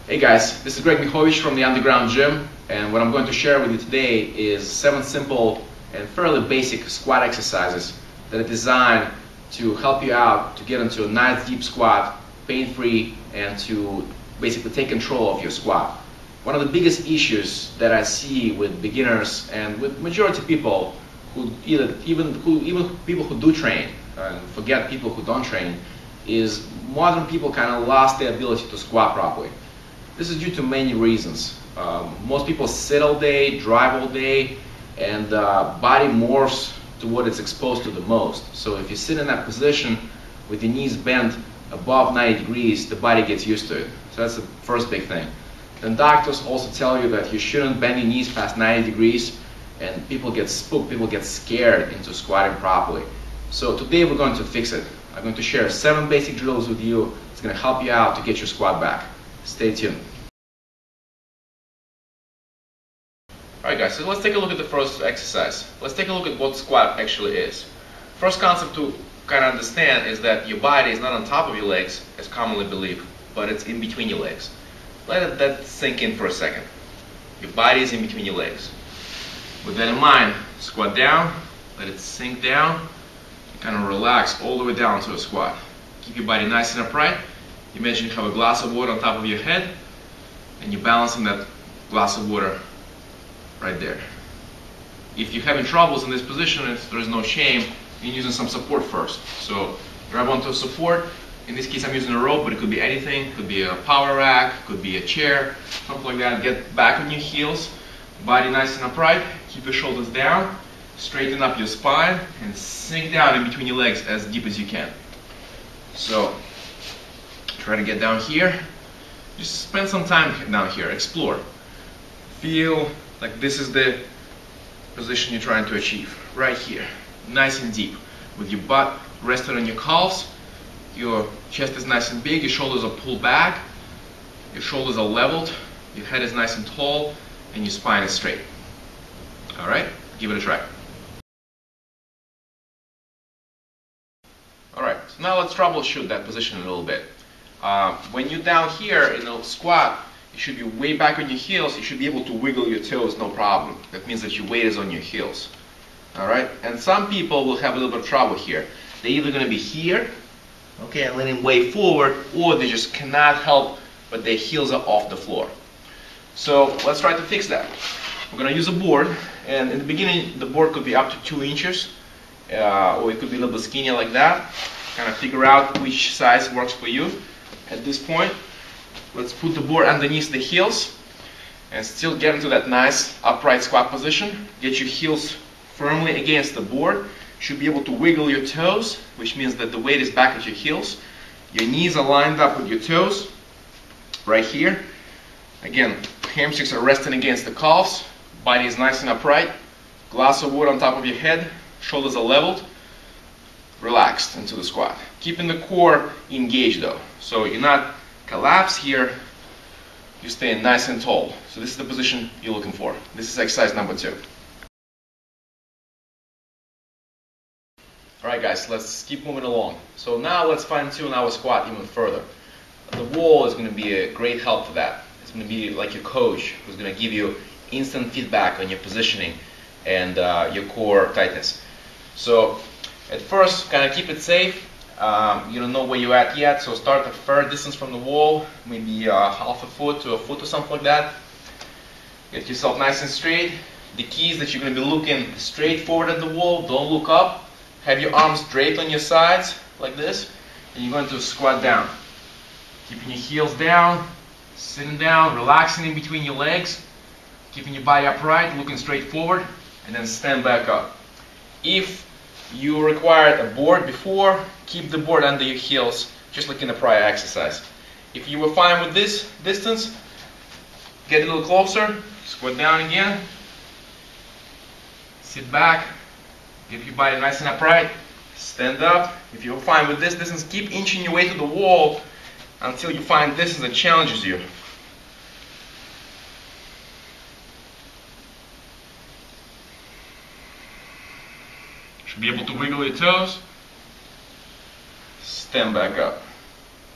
Hey guys, this is Mihovich from the Underground Gym, and what I'm going to share with you today is 7 simple and fairly basic squat exercises that are designed to help you out to get into a nice deep squat, pain-free, and to basically take control of your squat. One of the biggest issues that I see with beginners and with majority of people who even people who do train and forget people who don't train is modern people kind of lost their ability to squat properly. This is due to many reasons. Most people sit all day, drive all day, and body morphs to what it's exposed to the most. So if you sit in that position with your knees bent above 90 degrees, the body gets used to it. So that's the first big thing. Then doctors also tell you that you shouldn't bend your knees past 90 degrees, and people get spooked, people get scared into squatting properly. So today we're going to fix it. I'm going to share 7 basic drills with you. It's going to help you out to get your squat back. Stay tuned. Alright guys, so let's take a look at the first exercise. Let's take a look at what squat actually is. First concept to kind of understand is that your body is not on top of your legs, as commonly believed, but it's in between your legs. Let that sink in for a second. Your body is in between your legs. With that in mind, squat down, let it sink down, and kind of relax all the way down to a squat. Keep your body nice and upright. Imagine you have a glass of water on top of your head, and you're balancing that glass of water right there. If you're having troubles in this position, if there is no shame in using some support first. So grab onto a support. In this case I'm using a rope, but it could be anything. It could be a power rack, could be a chair, something like that. Get back on your heels, body nice and upright. Keep your shoulders down, straighten up your spine, and sink down in between your legs as deep as you can. So try to get down here. Just spend some time down here, explore. Feel like this is the position you're trying to achieve, right here, nice and deep, with your butt rested on your calves, your chest is nice and big, your shoulders are pulled back, your shoulders are leveled, your head is nice and tall, and your spine is straight. Alright, give it a try. Alright, so now let's troubleshoot that position a little bit. When you're down here in a squat, you should be way back on your heels. You should be able to wiggle your toes, no problem. That means that your weight is on your heels. Alright? And some people will have a little bit of trouble here. They're either going to be here, okay, and leaning way forward, or they just cannot help but their heels are off the floor. So let's try to fix that. We're going to use a board, and in the beginning the board could be up to 2 inches, or it could be a little bit skinnier like that. Kind of figure out which size works for you. At this point, let's put the board underneath the heels and still get into that nice upright squat position. Get your heels firmly against the board. Should be able to wiggle your toes, which means that the weight is back at your heels. Your knees are lined up with your toes right here. Again, hamstrings are resting against the calves. Body is nice and upright. Glass of water on top of your head. Shoulders are leveled. Relaxed into the squat. Keeping the core engaged though. So you're not collapse here, you stay nice and tall. So this is the position you're looking for. This is exercise number 2. Alright guys, let's keep moving along. So now let's fine tune our squat even further. The wall is going to be a great help for that. It's going to be like your coach who's going to give you instant feedback on your positioning and your core tightness. So at first, kind of keep it safe. You don't know where you're at yet, so start a fair distance from the wall, maybe half a foot to a foot or something like that. Get yourself nice and straight. The key is that you're going to be looking straight forward at the wall, don't look up. Have your arms draped on your sides, like this, and you're going to squat down. Keeping your heels down, sitting down, relaxing in between your legs, keeping your body upright, looking straight forward, and then stand back up. If you required a board before, keep the board under your heels, just like in the prior exercise. If you were fine with this distance, get a little closer, squat down again, sit back, get your body nice and upright, stand up. If you're fine with this distance, keep inching your way to the wall until you find distance that challenges you. Should be able to wiggle your toes. Stand back up.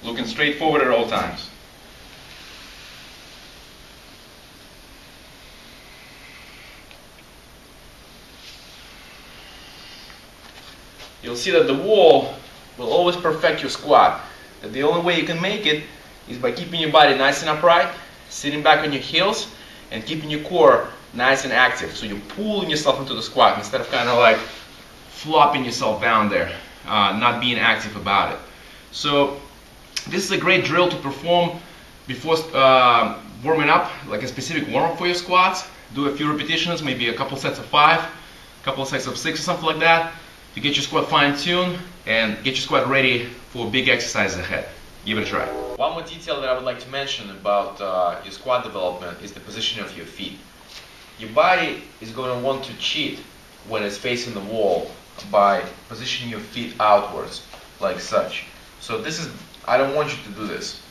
Looking straight forward at all times. you'll see that the wall will always perfect your squat. And the only way you can make it is by keeping your body nice and upright, sitting back on your heels, and keeping your core nice and active. So you're pulling yourself into the squat instead of kind of like flopping yourself down there, not being active about it. So this is a great drill to perform before warming up, like a specific warm-up for your squats. Do a few repetitions, maybe a couple sets of 5, a couple sets of 6 or something like that, to get your squat fine-tuned and get your squat ready for big exercises ahead. Give it a try. One more detail that I would like to mention about your squat development is the position of your feet. Your body is going to want to cheat when it's facing the wall by positioning your feet outwards, like such. So this is, I don't want you to do this.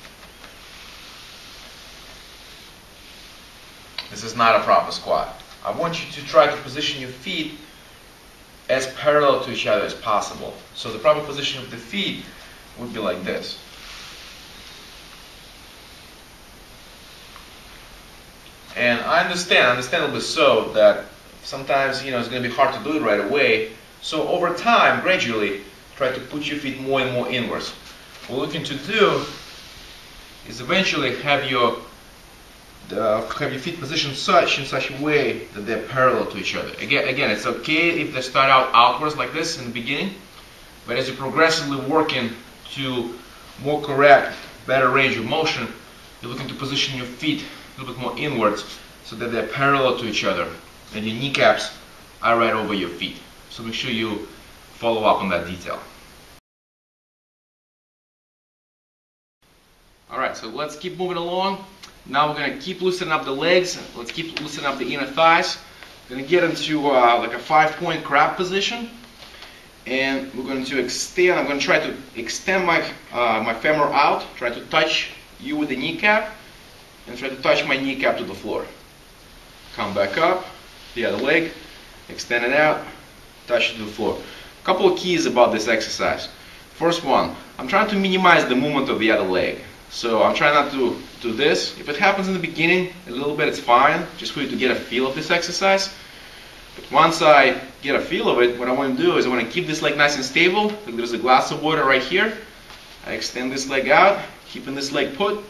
This is not a proper squat. I want you to try to position your feet as parallel to each other as possible. So the proper position of the feet would be like this. And I understand, understandably so, that sometimes it's going to be hard to do it right away. So over time, gradually, try to put your feet more and more inwards. What we're looking to do is eventually have your feet positioned in such a way that they're parallel to each other. Again, it's okay if they start out outwards like this in the beginning, but as you're progressively working to more correct, better range of motion, you're looking to position your feet a little bit more inwards so that they're parallel to each other and your kneecaps are right over your feet. So make sure you follow up on that detail. Alright, so let's keep moving along. Now we're going to keep loosening up the legs. Let's keep loosening up the inner thighs. We're going to get into like a 5-point crab position. And we're going to extend, I'm going to try to extend my femur out, try to touch you with the kneecap, and try to touch my kneecap to the floor. Come back up, the other leg, extend it out, touch it to the floor. A couple of keys about this exercise. First one, I'm trying to minimize the movement of the other leg. So I'm trying not to do this. If it happens in the beginning, a little bit, it's fine, just for you to get a feel of this exercise. But once I get a feel of it, what I want to do is I want to keep this leg nice and stable. Like there's a glass of water right here. I extend this leg out, keeping this leg put,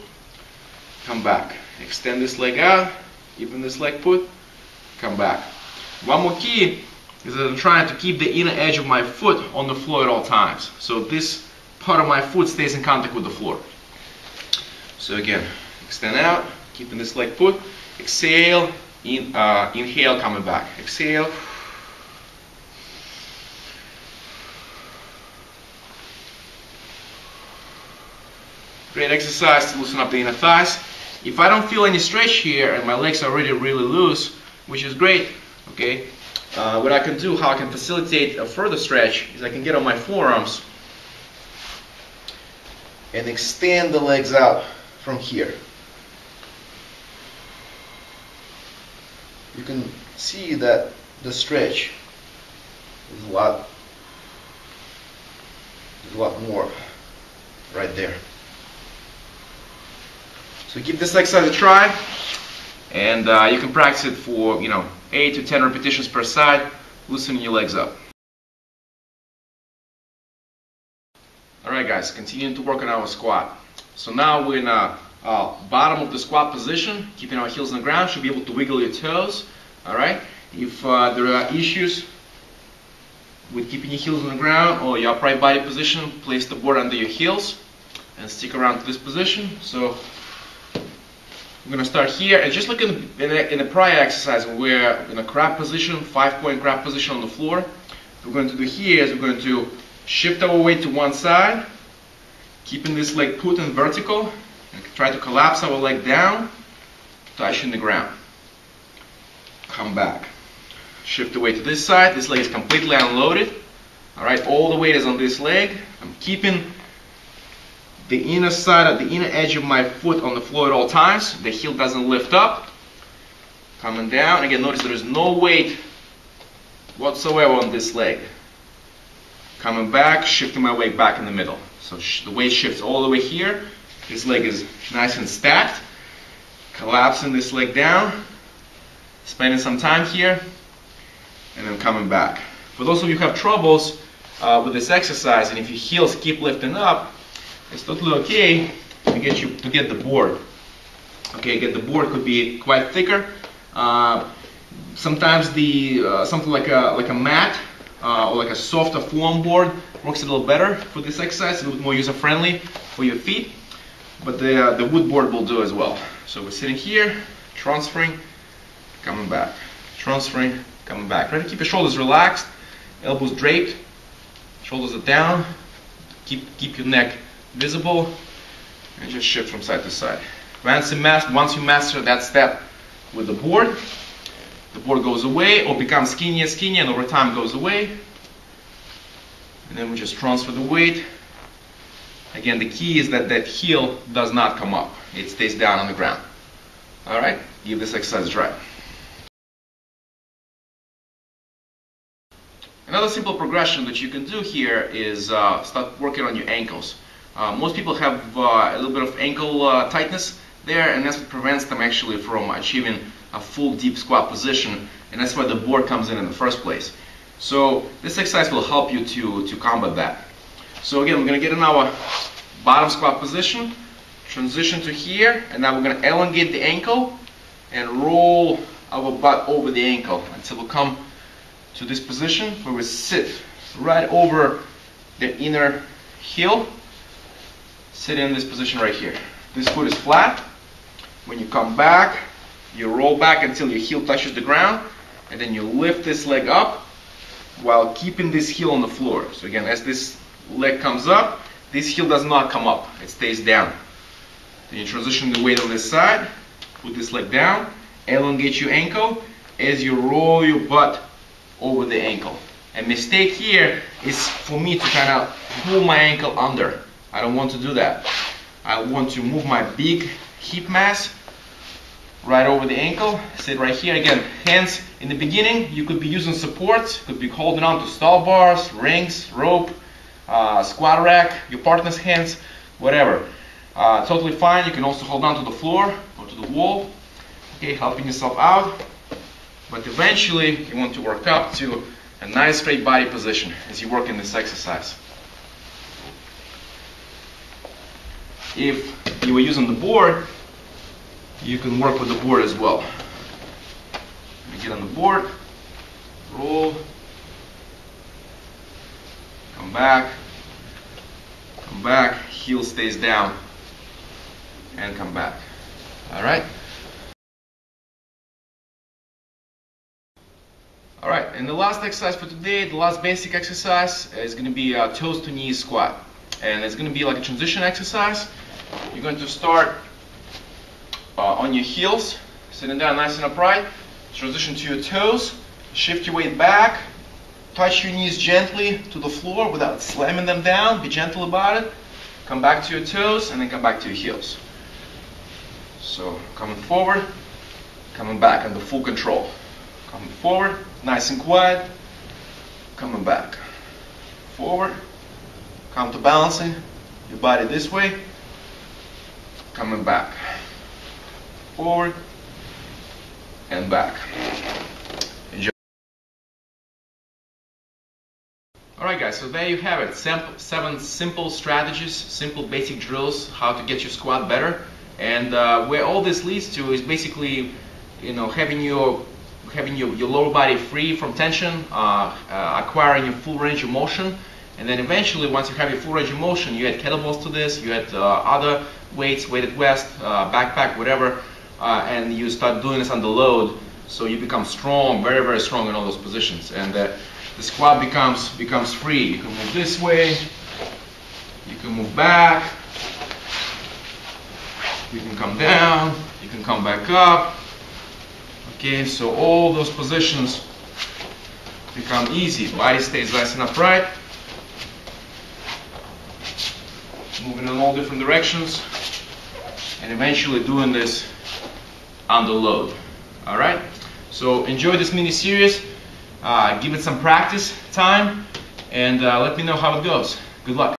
come back. Extend this leg out, keeping this leg put, come back. One more key is that I'm trying to keep the inner edge of my foot on the floor at all times. So this part of my foot stays in contact with the floor. So again, extend out, keeping this leg put, exhale, inhale, coming back, exhale. Great exercise to loosen up the inner thighs. If I don't feel any stretch here and my legs are already really loose, which is great, okay, what I can do, how I can facilitate a further stretch, is I can get on my forearms and extend the legs out from here. You can see that the stretch is a lot more right there. So give this exercise a try, and you can practice it for 8 to 10 repetitions per side, loosening your legs up. Alright guys, continuing to work on our squat. So now we're in a bottom of the squat position, keeping our heels on the ground. Should be able to wiggle your toes. Alright, if there are issues with keeping your heels on the ground or your upright body position, place the board under your heels and stick around to this position. So we're going to start here, and just like in the prior exercise, we're in a crab position, 5-point crab position on the floor. What we're going to do here is we're going to shift our weight to one side, keeping this leg put and vertical, and try to collapse our leg down, touching the ground. Come back. Shift the weight to this side. This leg is completely unloaded. Alright, all the weight is on this leg. I'm keeping the inner side of the inner edge of my foot on the floor at all times. The heel doesn't lift up. Coming down. Again, notice there is no weight whatsoever on this leg. Coming back, shifting my weight back in the middle. So the weight shifts all the way here. This leg is nice and stacked. Collapsing this leg down. Spending some time here. And then coming back. For those of you who have troubles with this exercise, and if your heels keep lifting up, it's totally okay to get the board. Okay, get the board could be quite thicker. Sometimes something like a mat or like a softer foam board works a little better for this exercise, a little more user friendly for your feet. But the wood board will do as well. So we're sitting here, transferring, coming back, transferring, coming back. Try to keep your shoulders relaxed, elbows draped, shoulders are down. Keep your neck visible, and just shift from side to side. Once you master that step with the board goes away or becomes skinnier, and over time goes away. And then we just transfer the weight. Again, the key is that that heel does not come up. It stays down on the ground. All right, give this exercise a try. Another simple progression that you can do here is start working on your ankles. Most people have a little bit of ankle tightness there, and that's what prevents them actually from achieving a full deep squat position, and that's why the board comes in the first place. So this exercise will help you to combat that. So again, we're going to get in our bottom squat position, transition to here, and now we're going to elongate the ankle and roll our butt over the ankle until we come to this position where we sit right over the inner heel. Sit in this position right here. This foot is flat. When you come back, you roll back until your heel touches the ground, and then you lift this leg up while keeping this heel on the floor. So again, as this leg comes up, this heel does not come up, it stays down. Then you transition the weight on this side, put this leg down, elongate your ankle as you roll your butt over the ankle. A mistake here is for me to kind of pull my ankle under. I don't want to do that. I want to move my big hip mass right over the ankle, sit right here. Again, hands in the beginning, you could be using supports, could be holding on to stall bars, rings, rope, squat rack, your partner's hands, whatever. Totally fine. You can also hold on to the floor or to the wall, okay, helping yourself out. But eventually, you want to work up to a nice straight body position as you work in this exercise. If you were using the board, you can work with the board as well. You get on the board, roll, come back, heel stays down, and come back. All right? All right, and the last exercise for today, the last basic exercise is going to be a toes to knees squat. And it's going to be like a transition exercise. You're going to start on your heels, sitting down nice and upright, transition to your toes, shift your weight back, touch your knees gently to the floor without slamming them down, be gentle about it, come back to your toes, and then come back to your heels. So coming forward, coming back under full control. Coming forward, nice and quiet, coming back. Forward, counterbalancing your body this way, coming back. Forward and back. Enjoy. Alright guys, so there you have it. 7 simple strategies, simple basic drills, how to get your squat better. And where all this leads to is basically, having your lower body free from tension, acquiring your full range of motion. And then eventually, once you have your full range of motion, you add kettlebells to this, you add other weights, weighted vest, backpack, whatever, and you start doing this under load, so you become strong, very, very strong in all those positions. And the squat becomes free. You can move this way, you can move back, you can come down, you can come back up. Okay, so all those positions become easy. Body stays nice and upright. Moving in all different directions, and eventually doing this under load. All right, so enjoy this mini series, give it some practice time, and let me know how it goes. Good luck.